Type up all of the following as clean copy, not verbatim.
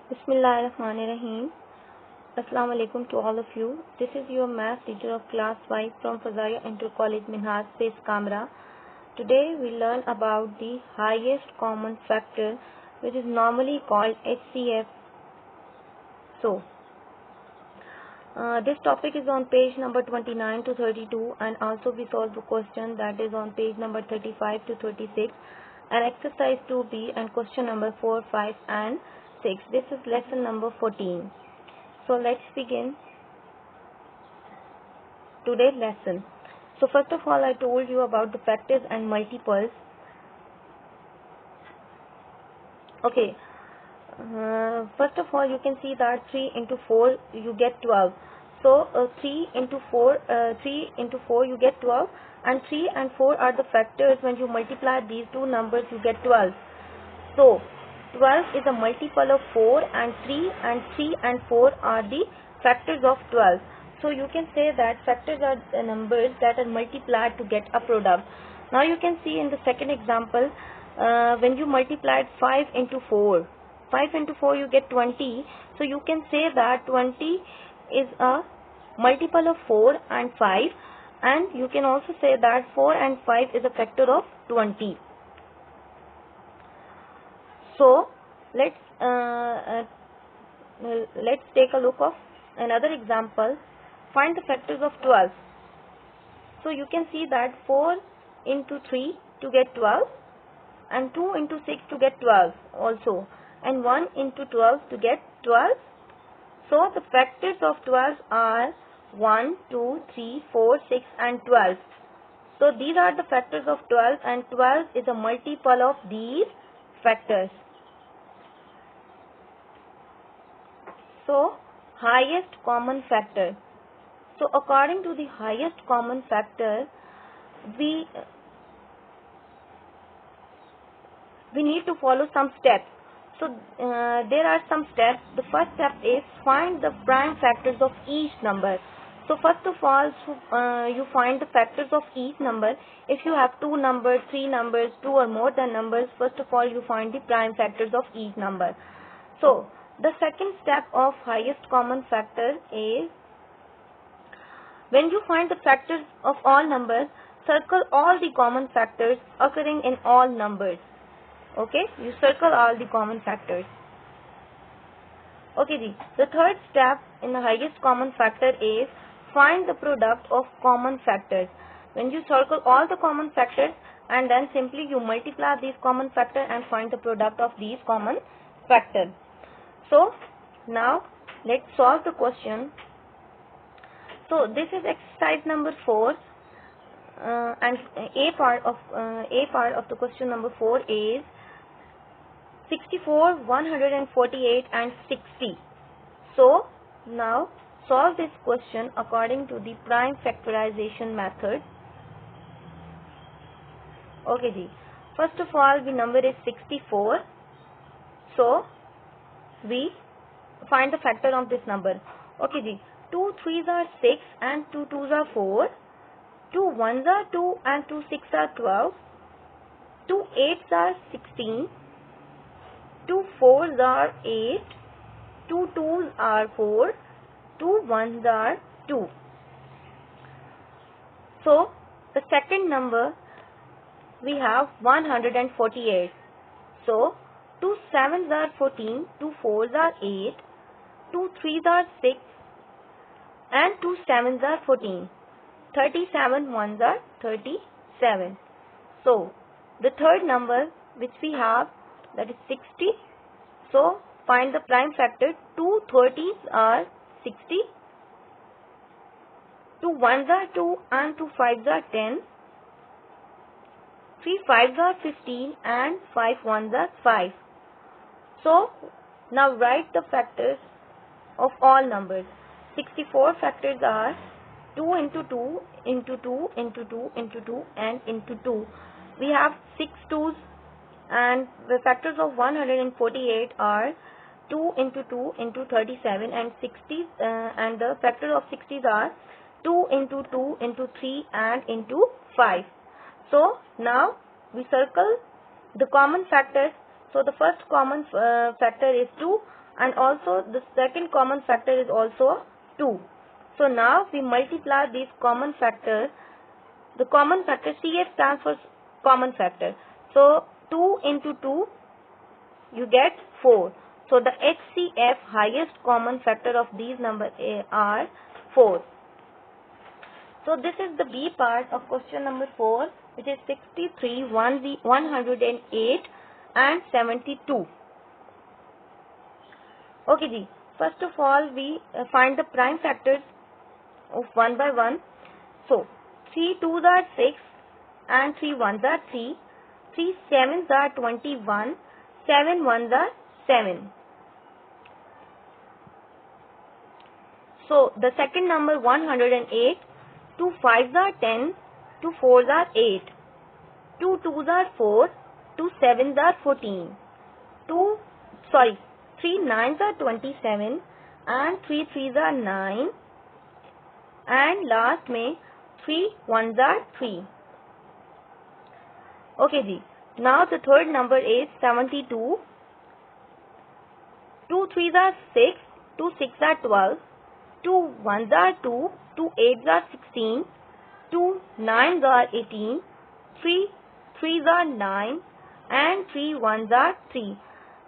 Bismillahirrahmanirrahim. Assalamu alaikum to all of you. This is your math teacher of class 5 from Fazaya Inter College Minhaj Space Kamra. Today we learn about the highest common factor, which is normally called HCF. So, this topic is on page number 29 to 32, and also we solve the question that is on page number 35 to 36, and exercise 2b and question number 4, 5 and 6. This is lesson number 14. So let's begin today's lesson. So first of all, I told you about the factors and multiples. Okay. First of all, you can see that 3 into 4 you get 12. So 3 into 4 you get 12, and 3 and 4 are the factors. When you multiply these two numbers you get 12. So 12 is a multiple of 4, and 3 and 4 are the factors of 12. So you can say that factors are the numbers that are multiplied to get a product. Now you can see in the second example, when you multiplied 5 into 4 you get 20. So you can say that 20 is a multiple of 4 and 5, and you can also say that 4 and 5 is a factor of 20. So let's take a look of another example. Find the factors of 12. So you can see that 4 into 3 to get 12, and 2 into 6 to get 12 also, and 1 into 12 to get 12. So the factors of 12 are 1, 2, 3, 4, 6 and 12. So these are the factors of 12, and 12 is a multiple of these factors. So highest common factor. So according to the highest common factor, we need to follow some steps. So there are some steps. The first step is find the prime factors of each number. So first of all, you find the factors of each number. If you have 2 numbers, 3 numbers, 2 or more than numbers, first of all you find the prime factors of each number. So the second step of highest common factor is, when you find the factors of all numbers, circle all the common factors occurring in all numbers. Okay, you circle all the common factors. Okay ji. The third step in the highest common factor is find the product of common factors. When you circle all the common factors, and then simply you multiply these common factors and find the product of these common factors. So now let's solve the question. So this is exercise number 4, and A part of the question number 4 is 64, 148 and 60. So now solve this question according to the prime factorization method. Okay ji. First of all, the number is 64. So we find the factor of this number. Okay ji. 2 3s are 6 and 2 2s are 4. 2 1s are 2 and 2 6 are 12. 2 8s are 16. 2 4s are 8. 2 2s are 4. 2 1s are 2. So the second number we have 148. So 2 7s are 14. 2 4s are 8. 2 3s are 6. And 2 7s are 14. 37 1s are 37. So the third number which we have, that is 60. So find the prime factor. 2 30s are 60. 2 1s are 2 and 2 5s are 10. 3 5s are 15 and 5 1s are 5. So now write the factors of all numbers. 64 factors are 2 into 2 into 2 into 2 into 2 and into 2. We have 6 2's, and the factors of 148 are 2 into 2 into 37 and 60, and the factor of 60s are 2 into 2 into 3 and into 5. So now we circle the common factors. So the first common factor is 2. and also the second common factor is also 2. So now we multiply these common factors. The common factor, CF stands for common factor. So 2 into 2, you get 4. So the HCF, highest common factor of these numbers, are 4. So this is the B part of question number 4, which is 63, 108 and 72. Okay ji. First of all, we find the prime factors of 1 by 1. So 3 2s are 6 and 3 1s are 3. 3 7s are 21. 7 1s are 7. So the second number 108. 2 5s are 10. 2 4s are 8. 2 2s are 4. 2 7s are 14. 3 9s are 27 and 3 3s are 9, and last में 3 1s are 3. Okay ji. Now the third number is 72. 2 3s are 6. 2 6 are 12. 2 1s are 2. 2 8s are 16. 2 9s are 18. 3 3s are 9 and 3 1s are 3.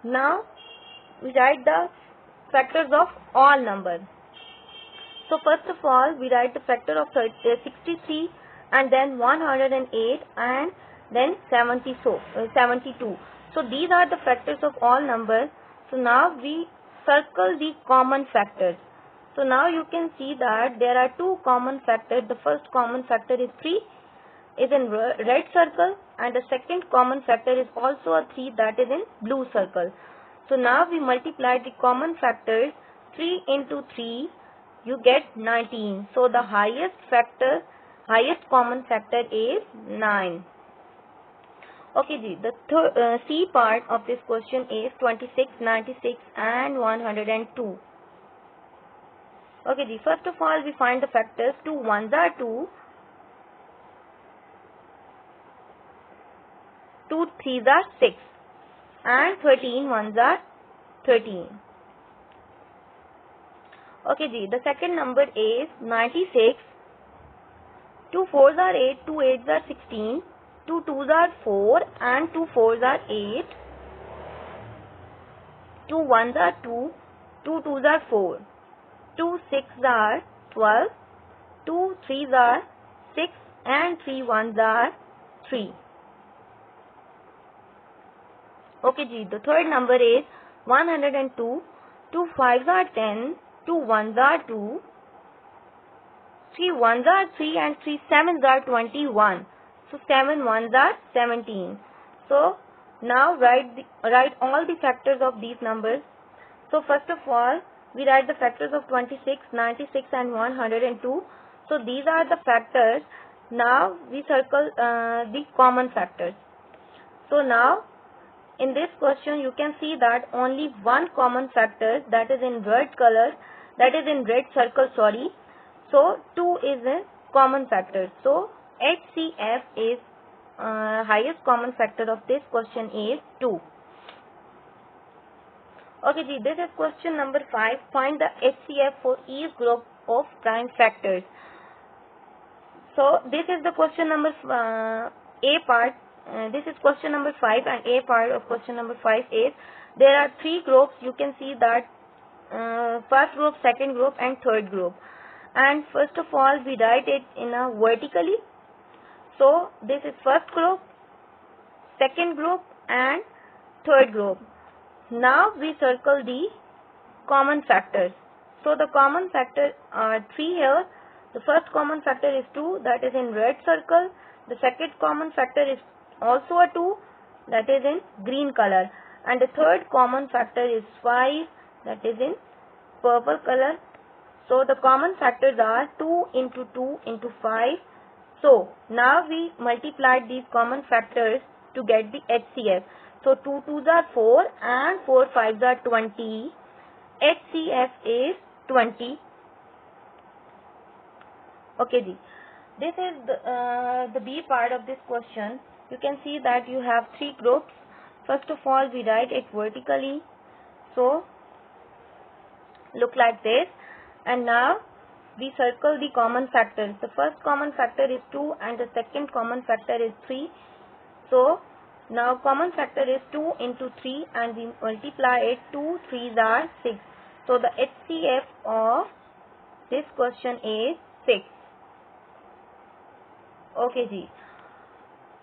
Now we write the factors of all numbers. So first of all, we write the factor of 63 and then 108 and then 72. So these are the factors of all numbers. So now we circle the common factors. So now you can see that there are two common factors. The first common factor is 3, is in red circle, and the second common factor is also a 3, that is in blue circle. So now we multiply the common factors. 3 into 3, you get 19. So the highest common factor is 9. Okay ji, the C part of this question is 26, 96 and 102. Okay ji, first of all we find the factors. 2 1s are 2. 2 3s are 6. And 13 1s are 13. Okay ji, the second number is 96. 2 4s are 8, 2 8s are 16, 2 2s are 4 and 2 4s are 8. 2 1s are 2, 2 2s are 4, 2 6s are 12, 2 3s are 6 and 3 1s are 3. Okay ji, the third number is 102. 2 5s are 10, 2 1s are 2, 3 1s are 3 and 3 7s are 21. So 7 1s are 17. So now write all the factors of these numbers. So first of all, we write the factors of 26, 96 and 102. So these are the factors. Now we circle the common factors. So now in this question you can see that only one common factor, that is in red color, that is in red circle, sorry. So 2 is a common factor. So HCF is highest common factor of this question is 2. Okay ji, this is question number 5. Find the HCF for each group of prime factors. So this is the question number A part. This is question number 5, and A part of question number 5 is there are 3 groups. You can see that first group, second group and third group. And first of all we write it in a vertically. So this is first group, second group and third group. Now we circle the common factors. So the common factors are 3 here. The first common factor is 2, that is in red circle. The second common factor is also a 2, that is in green color. And the third common factor is 5, that is in purple color. So the common factors are 2 into 2 into 5. So now we multiply these common factors to get the HCF. So 2 2s are 4 and 4 5s are 20. HCF is 20. Okay ji. This is the B part of this question. You can see that you have 3 groups. First of all we write it vertically. So look like this. And now we circle the common factors. The first common factor is 2 and the second common factor is 3. So now common factor is 2 into 3 and we multiply it. 2 3s are 6. So the HCF of this question is 6. Okay ji.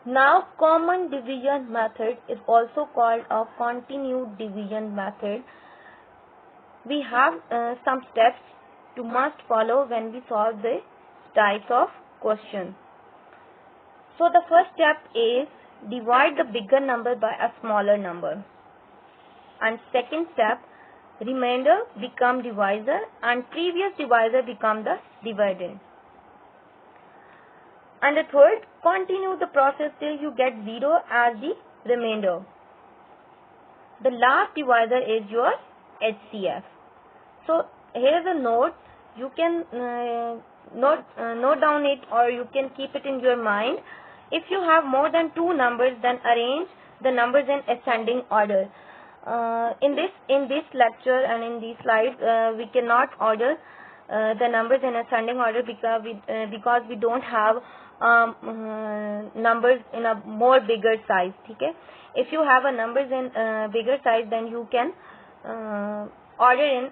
Now common division method is also called a continued division method. We have some steps to must follow when we solve this types of question. So the first step is divide the bigger number by a smaller number. And second step, remainder become divisor and previous divisor become the dividend. And the third, continue the process till you get 0 as the remainder. The last divisor is your HCF. So here's a note. You can note down it or you can keep it in your mind. If you have more than 2 numbers, then arrange the numbers in ascending order. In this lecture and in these slides, we cannot order the numbers in ascending order because we don't have numbers in a more bigger size. Okay? If you have a numbers in bigger size, then you can order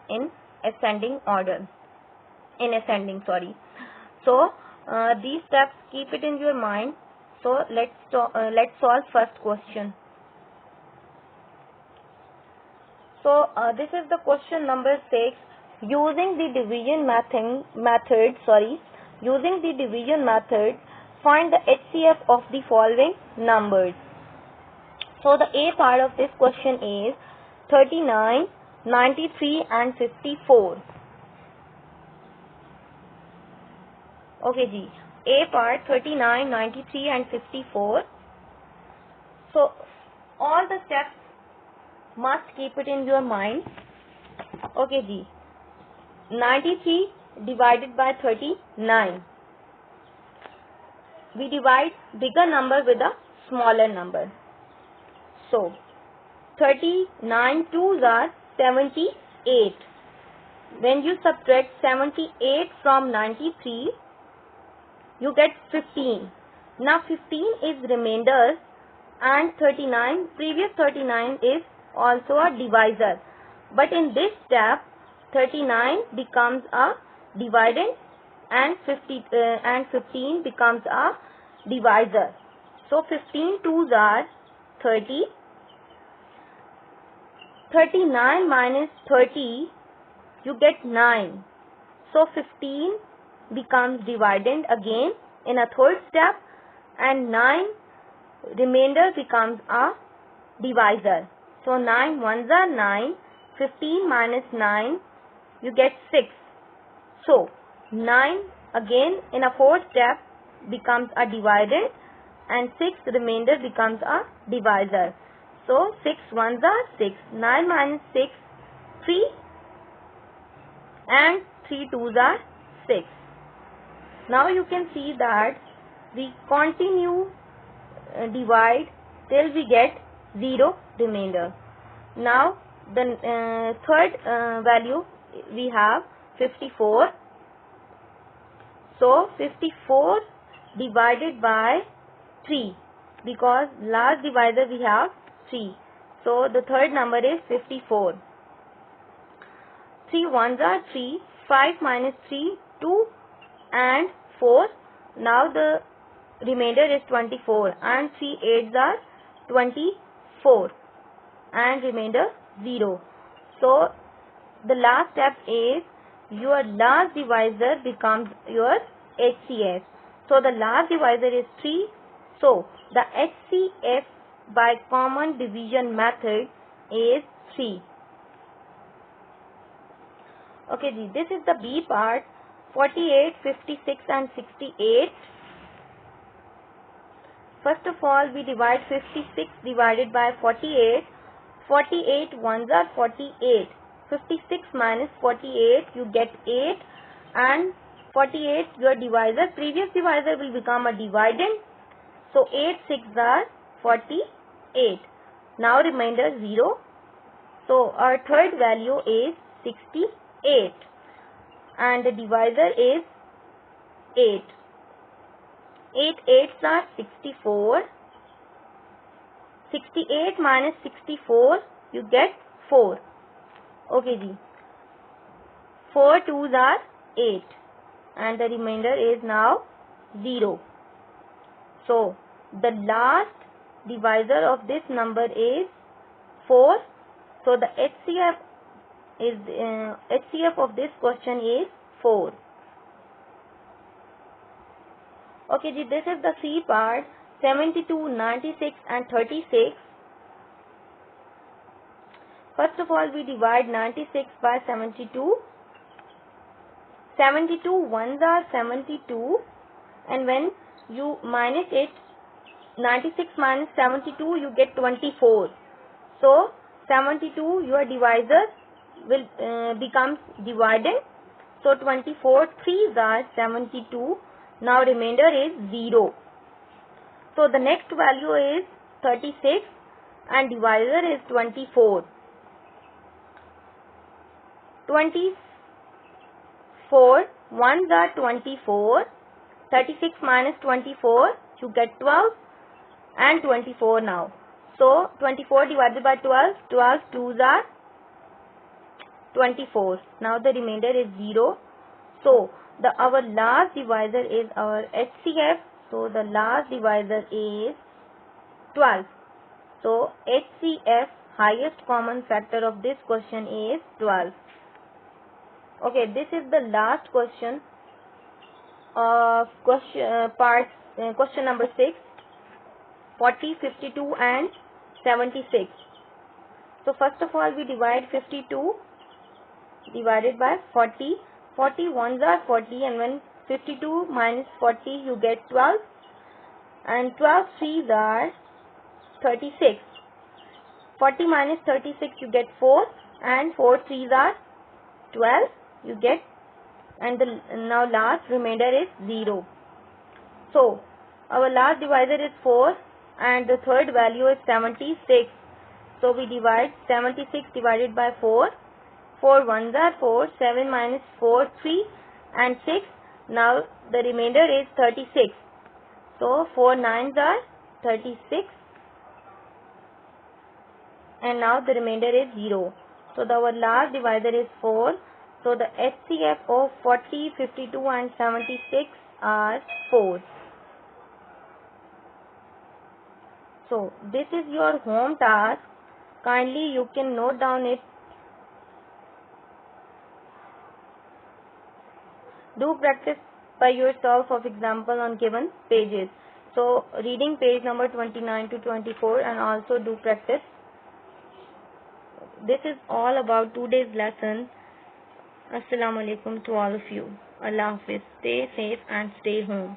in ascending order. So these steps, keep it in your mind. So let's solve first question. So this is the question number 6. Using the division method, find the HCF of the following numbers. So the A part of this question is 39, 93 and 54. Okay ji. A part 39, 93 and 54. So all the steps must keep it in your mind. Okay ji. 93 divided by 39. We divide bigger number with a smaller number. So 39 2s are 78. When you subtract 78 from 93, you get 15. Now 15 is remainder and 39, previous 39 is also a divisor. But in this step, 39 becomes a dividend and 15 becomes a divisor. So 15 2s are 30. 39 minus 30, you get 9. So 15 becomes dividend again in a third step and 9 remainder becomes a divisor. So 9 ones are 9. 15 minus 9, you get 6. So 9 again in a fourth step becomes a dividend and 6 remainder becomes a divisor. So 6 ones are 6. 9 minus 6, 3 and 3 2s are 6. Now you can see that we continue divide till we get 0 remainder. Now the third value we have 54. So 54 divided by 3 because last divisor we have 3. So the third number is 54. 3 ones are 3. 5 minus 3, 2 and 4. Now the remainder is 24 and 3 8s are 24 and remainder 0. So the last step is your last divisor becomes your HCF. So the last divisor is 3. So the HCF by common division method is 3. Okay, this is the B part. 48, 56 and 68. First of all, we divide 56 divided by 48. 48 ones are 48. 56 minus 48, you get 8 and 48 your divisor. Previous divisor will become a dividend. So 8 6s are 48. Now remainder 0. So our third value is 68, and the divisor is 8. 8 8s are 64. 68 minus 64, you get 4. Okay ji. 4 2s are 8, and the remainder is now 0. So the last divisor of this number is 4. So the HCF of this question is 4. Okay ji, this is the C part. 72, 96 and 36. First of all, we divide 96 by 72. 72 ones are 72, and when you minus it, 96 minus 72, you get 24. So 72, your divisor will becomes dividend. So 24 3s are 72. Now remainder is 0. So the next value is 36 and divisor is 24. 24 ones are 24. 36 minus 24, you get 12 and 24 now. So 24 divided by 12, 12 2s are 24. Now the remainder is 0. So our last divisor is our HCF. So the last divisor is 12. So HCF, highest common factor of this question, is 12. Okay, this is the last question of question number 6. 40, 52 and 76. So first of all, we divide 52 divided by 40. 40 ones are 40, and when 52 minus 40, you get 12, and 12 3s are 36. 40 minus 36, you get 4, and 4 3s are 12, you get, and the now last remainder is 0. So our last divisor is 4 and the third value is 76. So we divide 76 divided by 4. 4 ones are 4, 7 minus 4 3 and 6. Now the remainder is 36. So 4 9s are 36, and now the remainder is 0. So our last divisor is 4. So the HCF of 40, 52 and 76 are 4. So this is your home task. Kindly you can note down it. Do practice by yourself of example on given pages. So reading page number 29 to 24 and also do practice. This is all about today's lesson. Assalamu alaikum to all of you. Allah Hafiz. Stay safe and stay home.